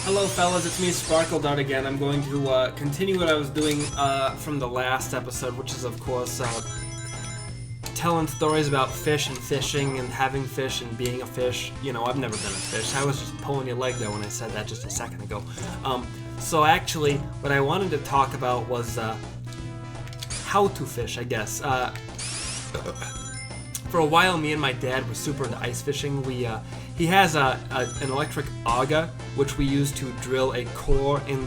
Hello fellas, it's me SparkleDart again. I'm going to continue what I was doing from the last episode, which is of course telling stories about fish and fishing and having fish and being a fish. You know, I've never been a fish. I was just pulling your leg there when I said that just a second ago. So actually, what I wanted to talk about was how to fish, I guess. For a while, me and my dad were super into ice fishing. He has an electric auger, which we used to drill a core in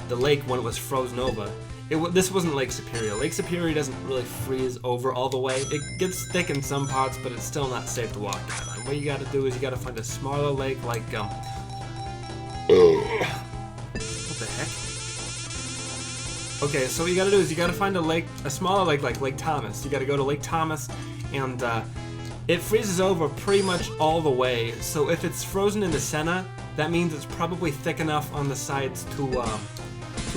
the lake when it was frozen over. This wasn't Lake Superior. Lake Superior doesn't really freeze over all the way. It gets thick in some parts, but it's still not safe to walk out on. What you gotta do is you gotta find a smaller lake like, what the heck? Okay, so what you gotta do is you gotta find a smaller lake like Lake Thomas. You gotta go to Lake Thomas, and it freezes over pretty much all the way. So if it's frozen in the center, that means it's probably thick enough on the sides to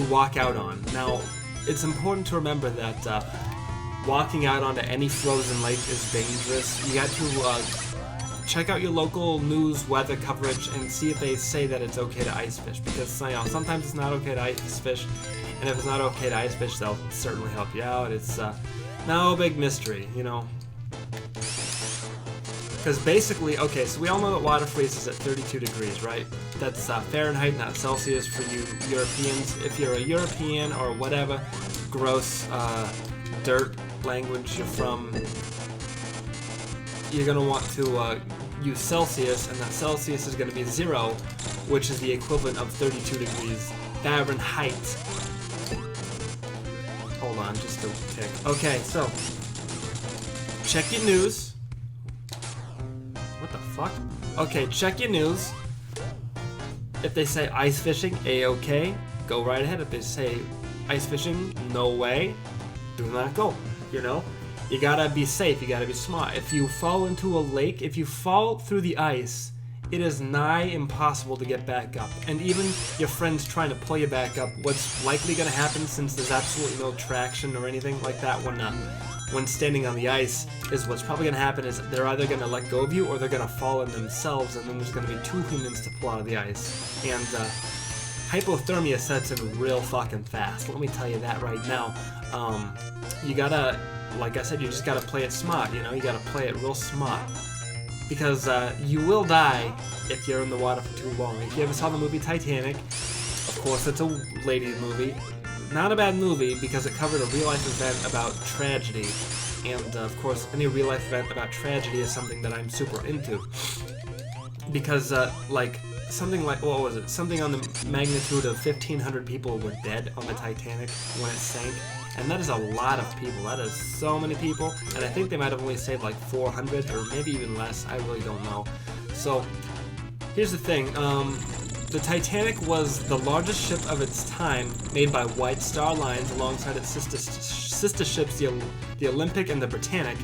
walk out on. Now, it's important to remember that walking out onto any frozen lake is dangerous. You got to check out your local news weather coverage and see if they say that it's okay to ice fish, because you know, sometimes it's not okay to ice fish, and if it's not okay to ice fish, they'll certainly help you out. It's no big mystery, you know. Because basically, okay, so we all know that water freezes at 32 degrees, right? That's Fahrenheit, not Celsius for you Europeans. If you're a European or whatever gross dirt language you're from, you're going to want to use Celsius, and that Celsius is going to be 0, which is the equivalent of 32 degrees Fahrenheit. Hold on, just a tick. Okay, so, check your news. What the fuck? Okay, check your news. If they say ice fishing, A-okay, go right ahead. If they say ice fishing, no way, do not go. You know? You gotta be safe, you gotta be smart. If you fall into a lake, if you fall through the ice, it is nigh impossible to get back up. And even your friends trying to pull you back up, what's likely gonna happen, since there's absolutely no traction or anything like that when standing on the ice, is what's probably going to happen is they're either going to let go of you or they're going to fall in themselves, and then there's going to be 2 humans to pull out of the ice. And hypothermia sets in real fucking fast. Let me tell you that right now. You gotta, like I said, you just gotta play it smart, you know? You gotta play it real smart. Because you will die if you're in the water for too long. If you ever saw the movie Titanic, of course it's a ladies movie. Not a bad movie, because it covered a real-life event about tragedy. And, of course, any real-life event about tragedy is something that I'm super into. Because, something like, what was it? Something on the magnitude of 1,500 people were dead on the Titanic when it sank. And that is a lot of people. That is so many people. And I think they might have only saved, like, 400, or maybe even less. I really don't know. So, here's the thing. The Titanic was the largest ship of its time, made by White Star Lines alongside its sister ships, the Olympic and the Britannic.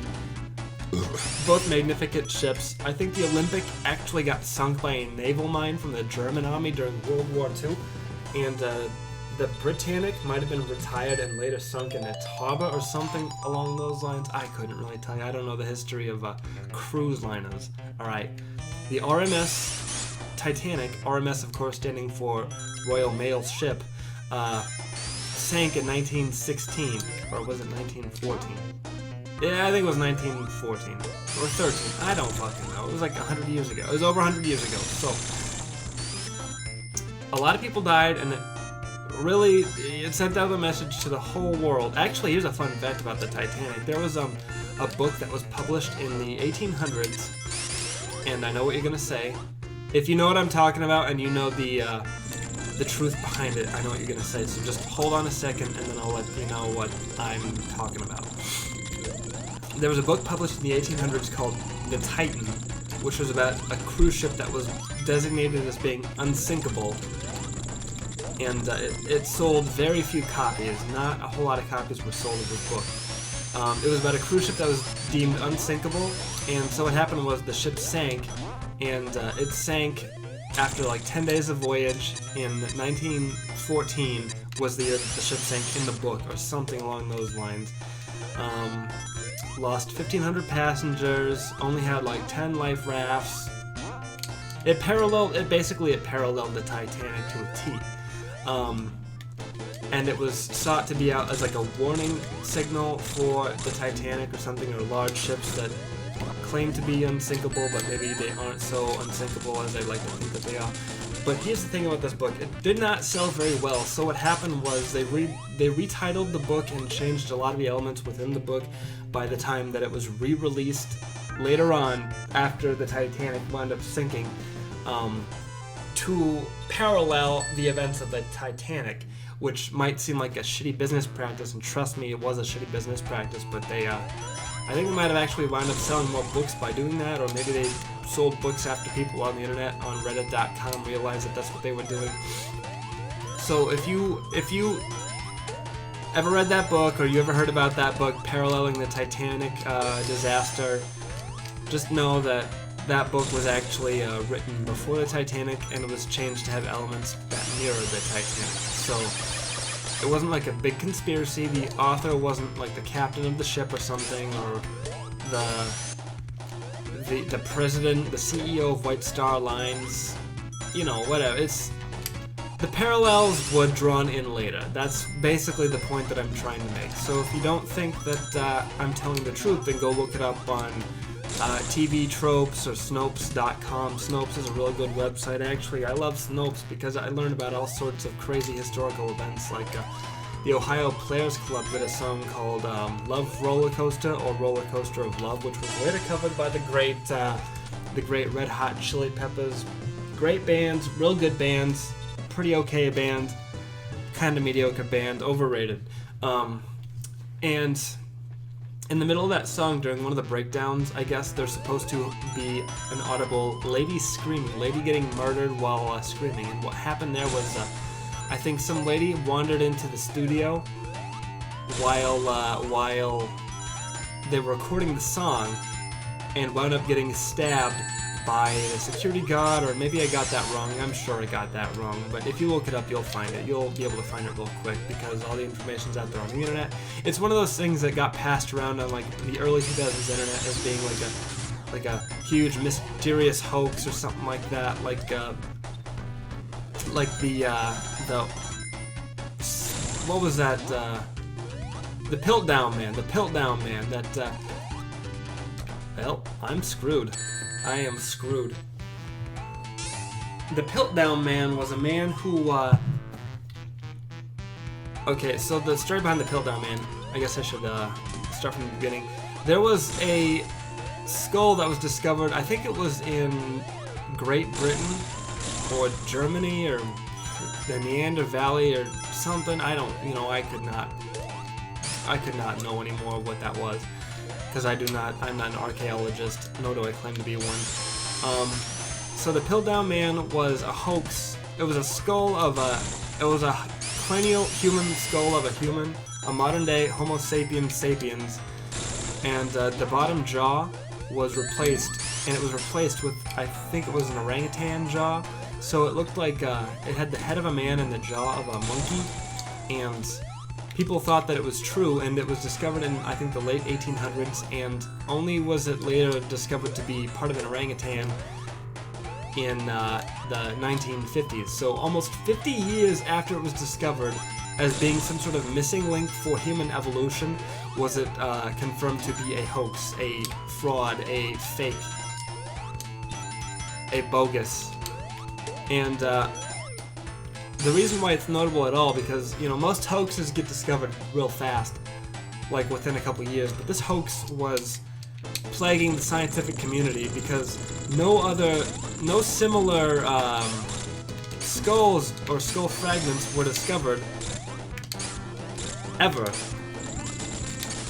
Both magnificent ships. I think the Olympic actually got sunk by a naval mine from the German army during World War II, and the Britannic might have been retired and later sunk in its harbor or something along those lines. I couldn't really tell you. I don't know the history of cruise liners. Alright, the RMS Titanic, RMS of course standing for Royal Mail Ship, sank in 1916, or was it 1914? Yeah, I think it was 1914, or 13, I don't fucking know, it was like 100 years ago, it was over 100 years ago, so, a lot of people died, and it sent out a message to the whole world. Actually, here's a fun fact about the Titanic. There was a book that was published in the 1800s, and I know what you're gonna say. If you know what I'm talking about and you know the truth behind it, I know what you're going to say. So just hold on a second and then I'll let you know what I'm talking about. There was a book published in the 1800s called The Titan, which was about a cruise ship that was designated as being unsinkable. And it sold very few copies. Not a whole lot of copies were sold of this book. It was about a cruise ship that was deemed unsinkable. And so what happened was the ship sank. And it sank after like 10 days of voyage in 1914 was the year that the ship sank in the book, or something along those lines. Lost 1,500 passengers, only had like 10 life rafts. It paralleled the Titanic to a T. And it was sought to be out as like a warning signal for the Titanic or something, or large ships that claim to be unsinkable, but maybe they aren't so unsinkable as they like to think that they are. But here's the thing about this book: it did not sell very well. So what happened was they retitled the book and changed a lot of the elements within the book by the time that it was re-released later on, after the Titanic wound up sinking, to parallel the events of the Titanic, which might seem like a shitty business practice, and trust me, it was a shitty business practice, but they, I think they might have actually wound up selling more books by doing that, or maybe they sold books after people on the internet on reddit.com realized that that's what they were doing. So if you ever read that book, or you ever heard about that book paralleling the Titanic disaster, just know that that book was actually written before the Titanic, and it was changed to have elements that mirror the Titanic. So it wasn't like a big conspiracy. The author wasn't like the captain of the ship or something, or the president, the CEO of White Star Lines, you know, whatever. It's the parallels were drawn in later. That's basically the point that I'm trying to make. So if you don't think that I'm telling the truth, then go look it up on TV Tropes or Snopes.com. Snopes is a really good website. Actually, I love Snopes because I learned about all sorts of crazy historical events, like the Ohio Players Club did a song called Love Roller Coaster, or Roller Coaster of Love, which was later covered by the great Red Hot Chili Peppers. Great bands, real good bands, pretty okay band, kind of mediocre band, overrated. And in the middle of that song, during one of the breakdowns, I guess there's supposed to be an audible lady screaming, lady getting murdered while screaming. And what happened there was, I think some lady wandered into the studio while they were recording the song and wound up getting stabbed by a security guard, or maybe I got that wrong. I'm sure I got that wrong, but if you look it up, you'll find it. You'll be able to find it real quick because all the information's out there on the internet. It's one of those things that got passed around on like the early 2000s internet as being like a huge mysterious hoax or something like that, like the what was that? The Piltdown Man. That well, I'm screwed. I am screwed. The Piltdown Man was a man who, okay, so the story behind the Piltdown Man, I guess I should start from the beginning. There was a skull that was discovered, I think it was in Great Britain, or Germany, or the Neander Valley, or something. I could not know anymore what that was, because I'm not an archaeologist, nor do I claim to be one. So the Piltdown Man was a hoax. It was a cranial human skull of a human, a modern day Homo sapiens sapiens, and the bottom jaw was replaced, and it was replaced with, I think it was an orangutan jaw. So it looked like it had the head of a man and the jaw of a monkey, and people thought that it was true, and it was discovered in, I think, the late 1800s, and only was it later discovered to be part of an orangutan in the 1950s. So almost 50 years after it was discovered as being some sort of missing link for human evolution, was it confirmed to be a hoax, a fraud, a fake, a bogus. And the reason why it's notable at all, because, you know, most hoaxes get discovered real fast, like within a couple years, but this hoax was plaguing the scientific community because no similar skulls or skull fragments were discovered ever.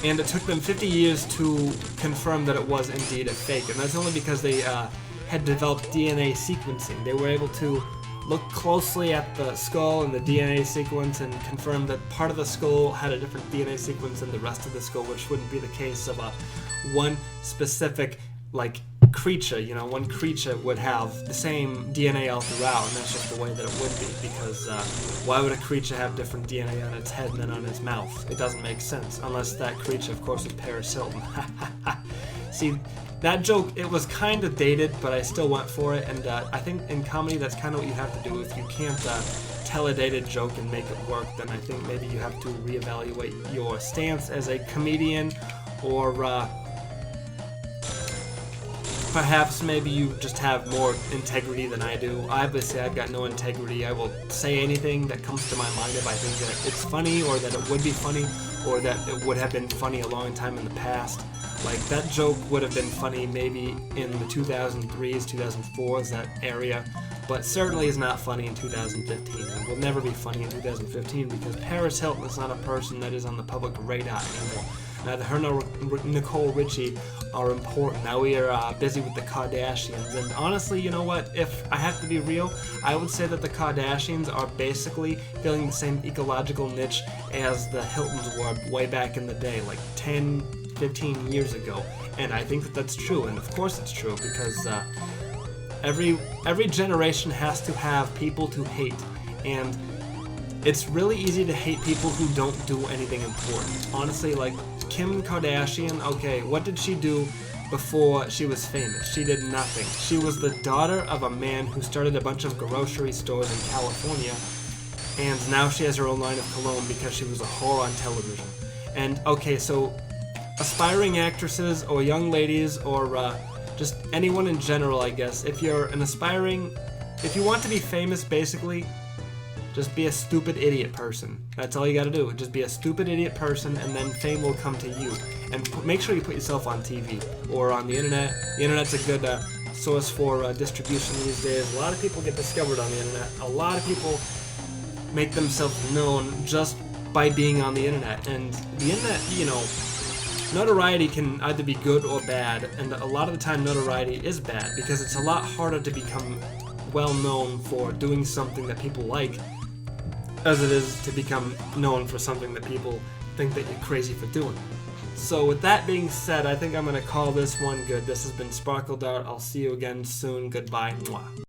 And it took them 50 years to confirm that it was indeed a fake, and that's only because they had developed DNA sequencing. They were able to look closely at the skull and the DNA sequence and confirm that part of the skull had a different DNA sequence than the rest of the skull, which wouldn't be the case of one specific, like, creature. You know, one creature would have the same DNA all throughout, and that's just the way that it would be, because why would a creature have different DNA on its head than on its mouth? It doesn't make sense, unless that creature, of course, is Paris Hilton. See, that joke, it was kind of dated, but I still went for it, and I think in comedy that's kind of what you have to do. If you can't tell a dated joke and make it work, then I think maybe you have to reevaluate your stance as a comedian, or perhaps maybe you just have more integrity than I do. Obviously, I've got no integrity. I will say anything that comes to my mind if I think that it's funny, or that it would be funny, or that it would have been funny a long time in the past. Like, that joke would have been funny maybe in the 2003s, 2004s, that area, but certainly is not funny in 2015, and will never be funny in 2015, because Paris Hilton is not a person that is on the public radar anymore. Neither her nor Nicole Richie are important. Now we are busy with the Kardashians, and honestly, you know what? If I have to be real, I would say that the Kardashians are basically filling the same ecological niche as the Hiltons were way back in the day, like 10, 15 years ago. And I think that that's true, and of course it's true, because every generation has to have people to hate, and it's really easy to hate people who don't do anything important. Honestly, like Kim Kardashian, okay, what did she do before she was famous? She did nothing. She was the daughter of a man who started a bunch of grocery stores in California, and now she has her own line of cologne because she was a whore on television. And okay, so aspiring actresses or young ladies or just anyone in general, I guess, if you want to be famous, basically, just be a stupid idiot person. That's all you gotta do. Just be a stupid idiot person, and then fame will come to you. And make sure you put yourself on TV or on the internet. The internet's a good source for distribution these days. A lot of people get discovered on the internet. A lot of people make themselves known just by being on the internet. And the internet, you know, notoriety can either be good or bad, and a lot of the time notoriety is bad, because it's a lot harder to become well known for doing something that people like as it is to become known for something that people think that you're crazy for doing. So with that being said, I think I'm going to call this one good. This has been SparkleDart. I'll see you again soon. Goodbye. Mwah.